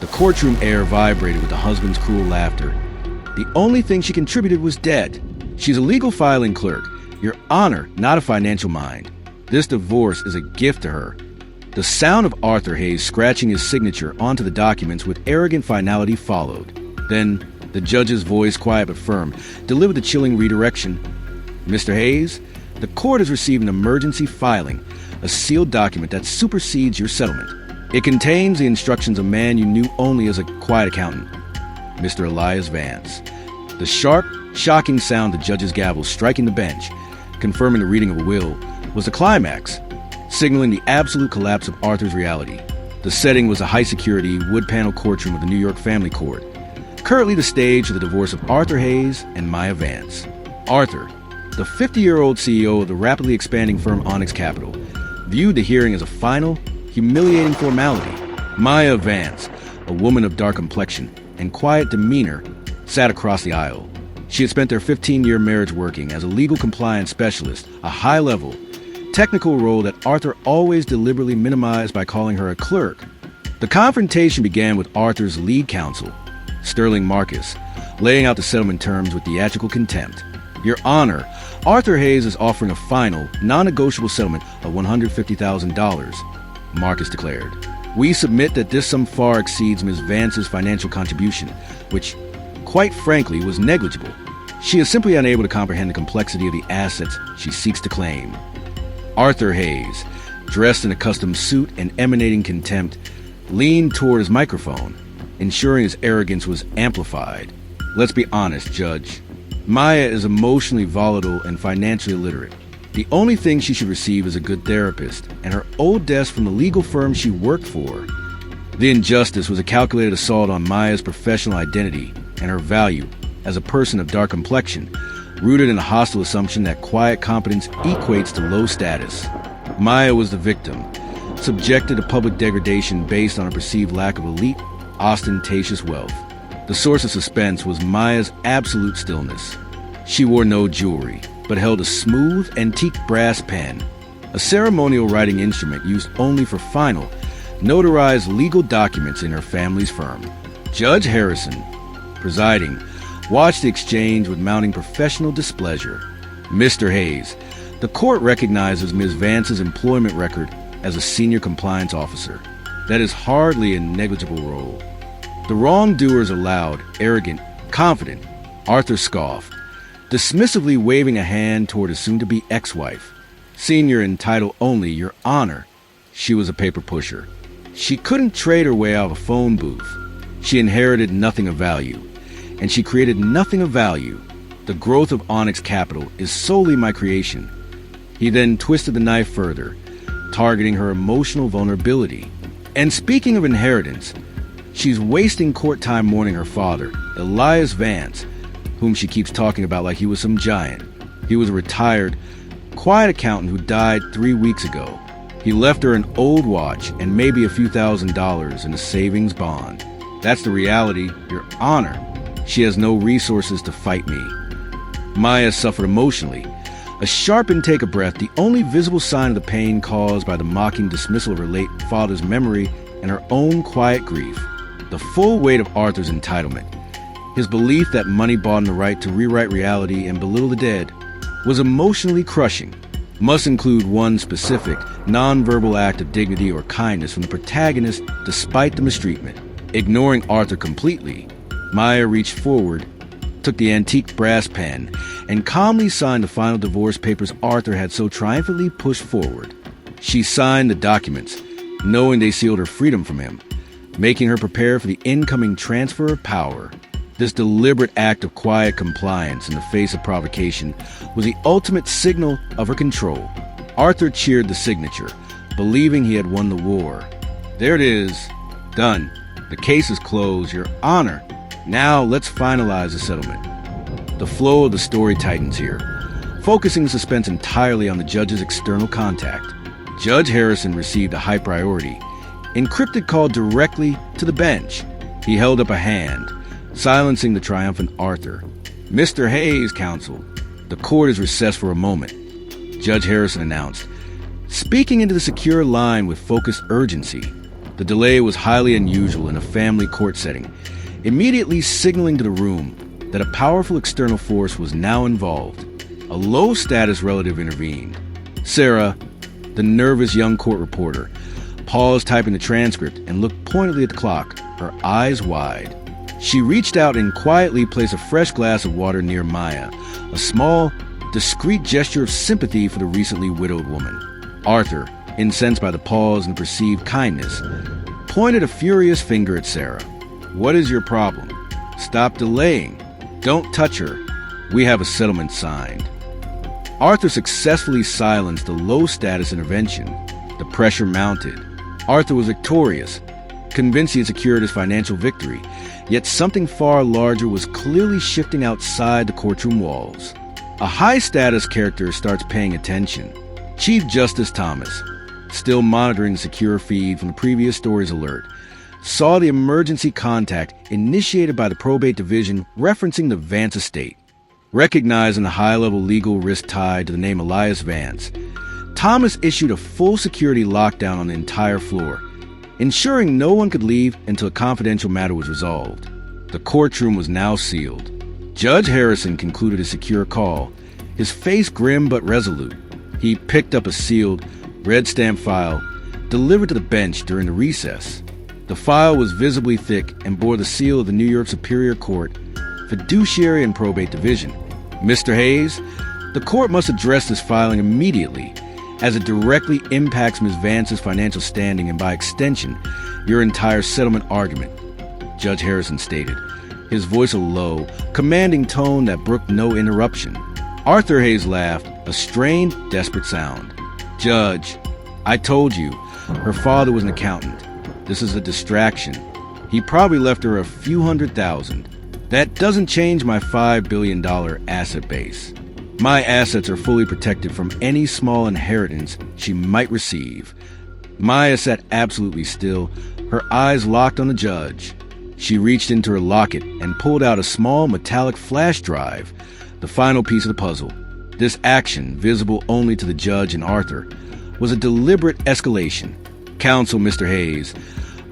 The courtroom air vibrated with the husband's cruel laughter. The only thing she contributed was debt. She's a legal filing clerk. Your Honor, not a financial mind. This divorce is a gift to her. The sound of Arthur Hayes scratching his signature onto the documents with arrogant finality followed. Then, the judge's voice, quiet but firm, delivered the chilling redirection. Mr. Hayes, the court has received an emergency filing, a sealed document that supersedes your settlement. It contains the instructions of a man you knew only as a quiet accountant, Mr. Elias Vance. The sharp, shocking sound of the judge's gavel striking the bench, confirming the reading of a will, was the climax, signaling the absolute collapse of Arthur's reality. The setting was a high-security, wood-panel courtroom of the New York family court, currently the stage of the divorce of Arthur Hayes and Maya Vance. Arthur, the 50-year-old CEO of the rapidly expanding firm Onyx Capital, viewed the hearing as a final, humiliating formality. Maya Vance, a woman of dark complexion and quiet demeanor, sat across the aisle. She had spent their 15-year marriage working as a legal compliance specialist, a high-level, technical role that Arthur always deliberately minimized by calling her a clerk. The confrontation began with Arthur's lead counsel, Sterling Marcus, laying out the settlement terms with theatrical contempt. Your Honor, Arthur Hayes is offering a final, non-negotiable settlement of $150,000, Marcus declared. We submit that this sum far exceeds Ms. Vance's financial contribution, which, quite frankly, was negligible. She is simply unable to comprehend the complexity of the assets she seeks to claim. Arthur Hayes, dressed in a custom suit and emanating contempt, leaned toward his microphone, ensuring his arrogance was amplified. Let's be honest, Judge. Maya is emotionally volatile and financially illiterate. The only thing she should receive is a good therapist and her old desk from the legal firm she worked for. The injustice was a calculated assault on Maya's professional identity and her value as a person of dark complexion, rooted in a hostile assumption that quiet competence equates to low status. Maya was the victim, subjected to public degradation based on a perceived lack of elite, ostentatious wealth. The source of suspense was Maya's absolute stillness. She wore no jewelry, but held a smooth, antique brass pen, a ceremonial writing instrument used only for final, notarized legal documents in her family's firm. Judge Harrison, presiding, watched the exchange with mounting professional displeasure. Mr. Hayes, the court recognizes Ms. Vance's employment record as a senior compliance officer. That is hardly a negligible role. The wrongdoers are loud, arrogant, confident. Arthur scoffed, dismissively waving a hand toward his soon-to-be ex-wife. Senior in title only, Your Honor, she was a paper pusher. She couldn't trade her way out of a phone booth. She inherited nothing of value, and she created nothing of value. The growth of Onyx Capital is solely my creation. He then twisted the knife further, targeting her emotional vulnerability. And speaking of inheritance, she's wasting court time mourning her father, Elias Vance, whom she keeps talking about like he was some giant. He was a retired, quiet accountant who died 3 weeks ago. He left her an old watch and maybe a few $1,000s in a savings bond. That's the reality, Your Honor. She has no resources to fight me. Maya suffered emotionally. A sharp intake of breath, the only visible sign of the pain caused by the mocking dismissal of her late father's memory and her own quiet grief. The full weight of Arthur's entitlement, his belief that money bought him the right to rewrite reality and belittle the dead, was emotionally crushing. Must include one specific, non-verbal act of dignity or kindness from the protagonist despite the mistreatment. Ignoring Arthur completely, Maya reached forward, took the antique brass pen, and calmly signed the final divorce papers Arthur had so triumphantly pushed forward. She signed the documents, knowing they sealed her freedom from him, making her prepare for the incoming transfer of power. This deliberate act of quiet compliance in the face of provocation was the ultimate signal of her control. Arthur cheered the signature, believing he had won the war. There it is. Done. The case is closed, Your Honor. Now let's finalize the settlement. The flow of the story tightens here, focusing the suspense entirely on the judge's external contact. Judge Harrison received a high priority, encrypted call directly to the bench. He held up a hand, silencing the triumphant Arthur. Mr. Hayes, counsel, the court is recessed for a moment, Judge Harrison announced, speaking into the secure line with focused urgency. The delay was highly unusual in a family court setting, immediately signaling to the room that a powerful external force was now involved. A low-status relative intervened. Sarah, the nervous young court reporter, paused typing the transcript and looked pointedly at the clock, her eyes wide. She reached out and quietly placed a fresh glass of water near Maya, a small, discreet gesture of sympathy for the recently widowed woman. Arthur, incensed by the pause and perceived kindness, pointed a furious finger at Sarah. "What is your problem? Stop delaying. Don't touch her. We have a settlement signed." Arthur successfully silenced the low-status intervention. The pressure mounted. Arthur was victorious, convinced he had secured his financial victory, yet something far larger was clearly shifting outside the courtroom walls. A high-status character starts paying attention. Chief Justice Thomas, still monitoring the secure feed from the previous story's alert, saw the emergency contact initiated by the probate division referencing the Vance estate. Recognizing the high-level legal risk tied to the name Elias Vance, Thomas issued a full security lockdown on the entire floor, ensuring no one could leave until a confidential matter was resolved. The courtroom was now sealed. Judge Harrison concluded a secure call, his face grim but resolute. He picked up a sealed, red-stamped file, delivered to the bench during the recess. The file was visibly thick and bore the seal of the New York Superior Court, Fiduciary and Probate Division. "Mr. Hayes, the court must address this filing immediately, as it directly impacts Ms. Vance's financial standing and, by extension, your entire settlement argument," Judge Harrison stated, his voice a low, commanding tone that brooked no interruption. Arthur Hayes laughed, a strained, desperate sound. "Judge, I told you, her father was an accountant. This is a distraction. He probably left her a few $100,000. That doesn't change my $5 billion asset base. My assets are fully protected from any small inheritance she might receive." Maya sat absolutely still, her eyes locked on the judge. She reached into her locket and pulled out a small metallic flash drive, the final piece of the puzzle. This action, visible only to the judge and Arthur, was a deliberate escalation. "Counsel, Mr. Hayes,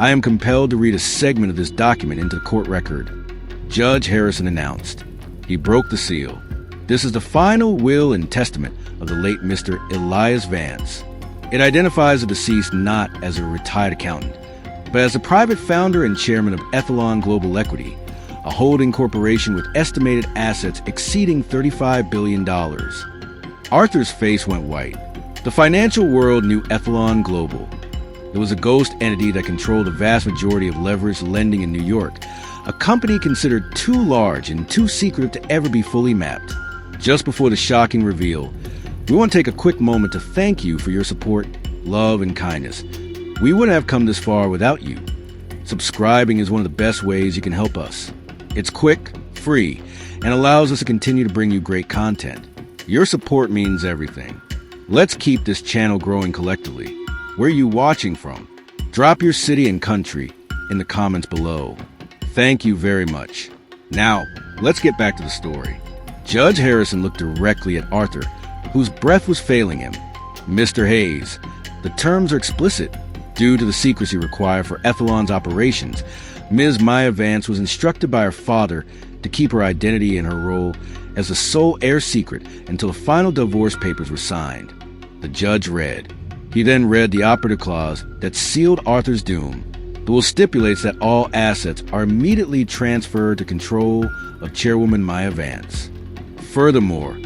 I am compelled to read a segment of this document into the court record," Judge Harrison announced. He broke the seal. "This is the final will and testament of the late Mr. Elias Vance. It identifies the deceased not as a retired accountant, but as the private founder and chairman of Aethelon Global Equity, a holding corporation with estimated assets exceeding $35 billion. Arthur's face went white. The financial world knew Aethelon Global. It was a ghost entity that controlled the vast majority of leveraged lending in New York, a company considered too large and too secretive to ever be fully mapped. Just before the shocking reveal, we want to take a quick moment to thank you for your support, love, and kindness. We wouldn't have come this far without you. Subscribing is one of the best ways you can help us. It's quick, free, and allows us to continue to bring you great content. Your support means everything. Let's keep this channel growing collectively. Where are you watching from? Drop your city and country in the comments below. Thank you very much. Now, let's get back to the story. Judge Harrison looked directly at Arthur, whose breath was failing him. "Mr. Hayes, the terms are explicit. Due to the secrecy required for Aethelon's operations, Ms. Maya Vance was instructed by her father to keep her identity and her role as the sole heir secret until the final divorce papers were signed." The judge read. He then read the operative clause that sealed Arthur's doom. The will stipulates that all assets are immediately transferred to control of Chairwoman Maya Vance. Furthermore,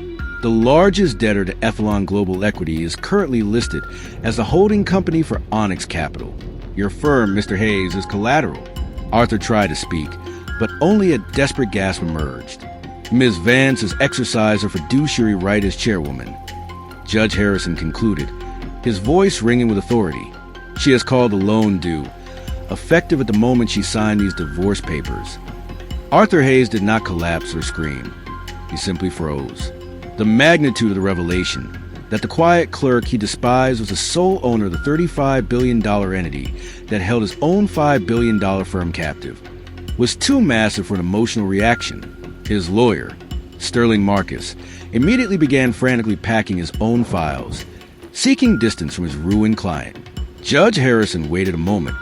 the largest debtor to Aethelon Global Equity is currently listed as the holding company for Onyx Capital. Your firm, Mr. Hayes, is collateral. Arthur tried to speak, but only a desperate gasp emerged. Ms. Vance has exercised her fiduciary right as chairwoman. Judge Harrison concluded, his voice ringing with authority. She has called the loan due, effective at the moment she signed these divorce papers. Arthur Hayes did not collapse or scream. He simply froze. The magnitude of the revelation that the quiet clerk he despised was the sole owner of the $35 billion entity that held his own $5 billion firm captive was too massive for an emotional reaction. His lawyer, Sterling Marcus, immediately began frantically packing his own files, seeking distance from his ruined client. Judge Harrison waited a moment,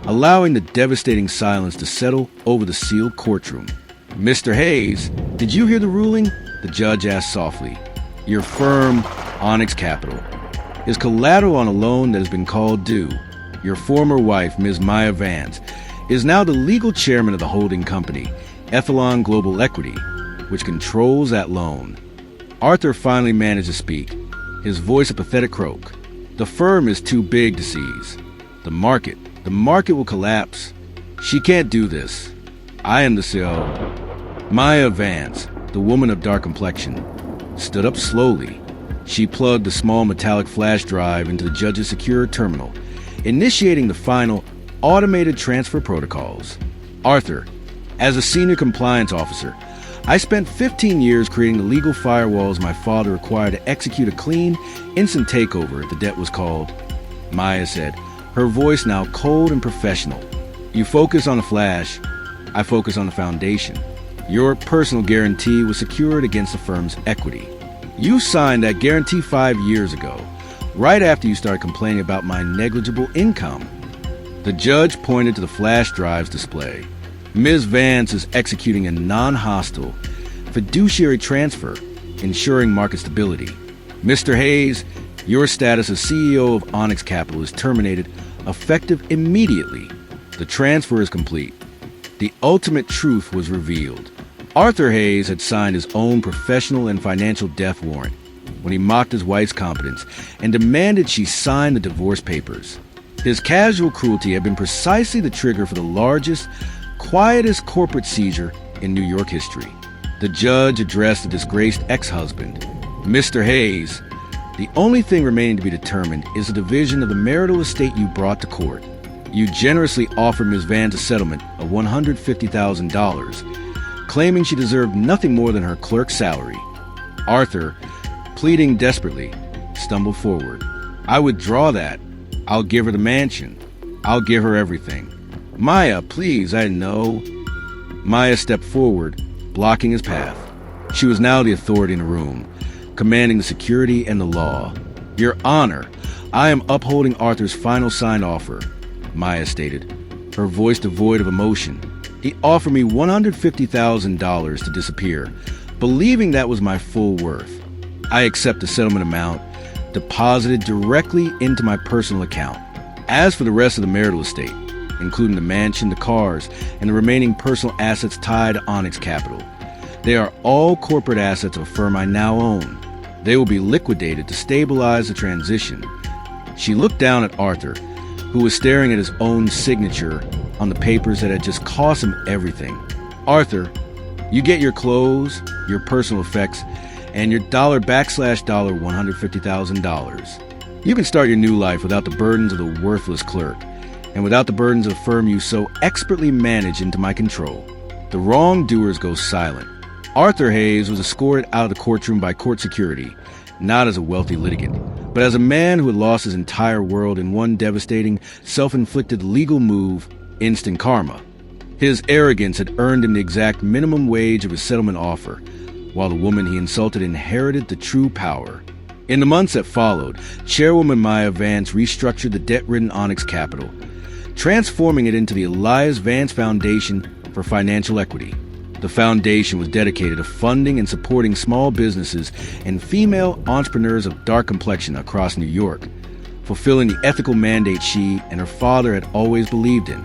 allowing the devastating silence to settle over the sealed courtroom. "Mr. Hayes, did you hear the ruling?" the judge asked softly. "Your firm, Onyx Capital, is collateral on a loan that has been called due. Your former wife, Ms. Maya Vance, is now the legal chairman of the holding company, Aethelon Global Equity, which controls that loan." Arthur finally managed to speak, his voice a pathetic croak. "The firm is too big to seize. The market will collapse. She can't do this. I am the CEO." Maya Vance, the woman of dark complexion, stood up slowly. She plugged the small metallic flash drive into the judge's secure terminal, initiating the final automated transfer protocols. "Arthur, as a senior compliance officer, I spent 15 years creating the legal firewalls my father required to execute a clean, instant takeover if the debt was called," Maya said, her voice now cold and professional. "You focus on the flash, I focus on the foundation. Your personal guarantee was secured against the firm's equity. You signed that guarantee 5 years ago, right after you started complaining about my negligible income." The judge pointed to the flash drive's display. "Ms. Vance is executing a non-hostile fiduciary transfer, ensuring market stability. Mr. Hayes, your status as CEO of Onyx Capital is terminated, effective immediately. The transfer is complete." The ultimate truth was revealed. Arthur Hayes had signed his own professional and financial death warrant when he mocked his wife's competence and demanded she sign the divorce papers. His casual cruelty had been precisely the trigger for the largest, quietest corporate seizure in New York history. The judge addressed the disgraced ex-husband. "Mr. Hayes, the only thing remaining to be determined is the division of the marital estate you brought to court. You generously offered Ms. Vance a settlement of $150,000, claiming she deserved nothing more than her clerk's salary." Arthur, pleading desperately, stumbled forward. "I withdraw that. I'll give her the mansion. I'll give her everything." "Maya, please, I know." Maya stepped forward, blocking his path. She was now the authority in the room, commanding the security and the law. "Your Honor, I am upholding Arthur's final signed offer," Maya stated, her voice devoid of emotion. "He offered me $150,000 to disappear, believing that was my full worth. I accept the settlement amount, deposited directly into my personal account. As for the rest of the marital estate, including the mansion, the cars, and the remaining personal assets tied to Onyx Capital, they are all corporate assets of a firm I now own. They will be liquidated to stabilize the transition." She looked down at Arthur, who was staring at his own signature on the papers that had just cost him everything. "Arthur, you get your clothes, your personal effects, and your $$ $150,000. You can start your new life without the burdens of the worthless clerk, and without the burdens of the firm you so expertly manage into my control." The wrongdoers go silent. Arthur Hayes was escorted out of the courtroom by court security, not as a wealthy litigant, but as a man who had lost his entire world in one devastating, self-inflicted legal move, instant karma. His arrogance had earned him the exact minimum wage of his settlement offer, while the woman he insulted inherited the true power. In the months that followed, Chairwoman Maya Vance restructured the debt-ridden Onyx Capital, transforming it into the Elias Vance Foundation for Financial Equity. The foundation was dedicated to funding and supporting small businesses and female entrepreneurs of dark complexion across New York, fulfilling the ethical mandate she and her father had always believed in.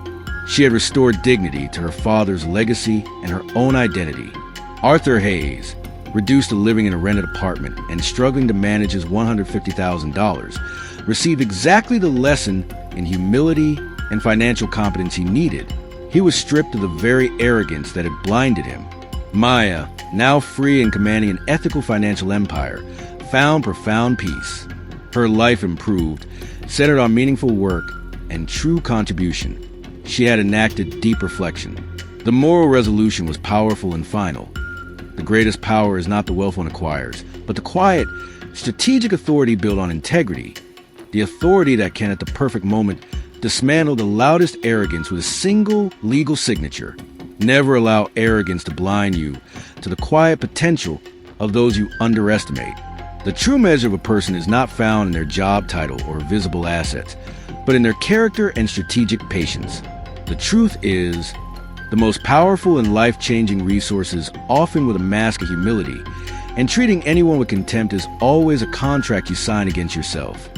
She had restored dignity to her father's legacy and her own identity. Arthur Hayes, reduced to living in a rented apartment and struggling to manage his $150,000, received exactly the lesson in humility and financial competence he needed. He was stripped of the very arrogance that had blinded him. Maya, now free and commanding an ethical financial empire, found profound peace. Her life improved, centered on meaningful work and true contribution. She had enacted deep reflection. The moral resolution was powerful and final. The greatest power is not the wealth one acquires, but the quiet, strategic authority built on integrity. The authority that can, at the perfect moment, dismantle the loudest arrogance with a single legal signature. Never allow arrogance to blind you to the quiet potential of those you underestimate. The true measure of a person is not found in their job title or visible assets, but in their character and strategic patience. The truth is, the most powerful and life-changing resources often with a mask of humility, and treating anyone with contempt is always a contract you sign against yourself.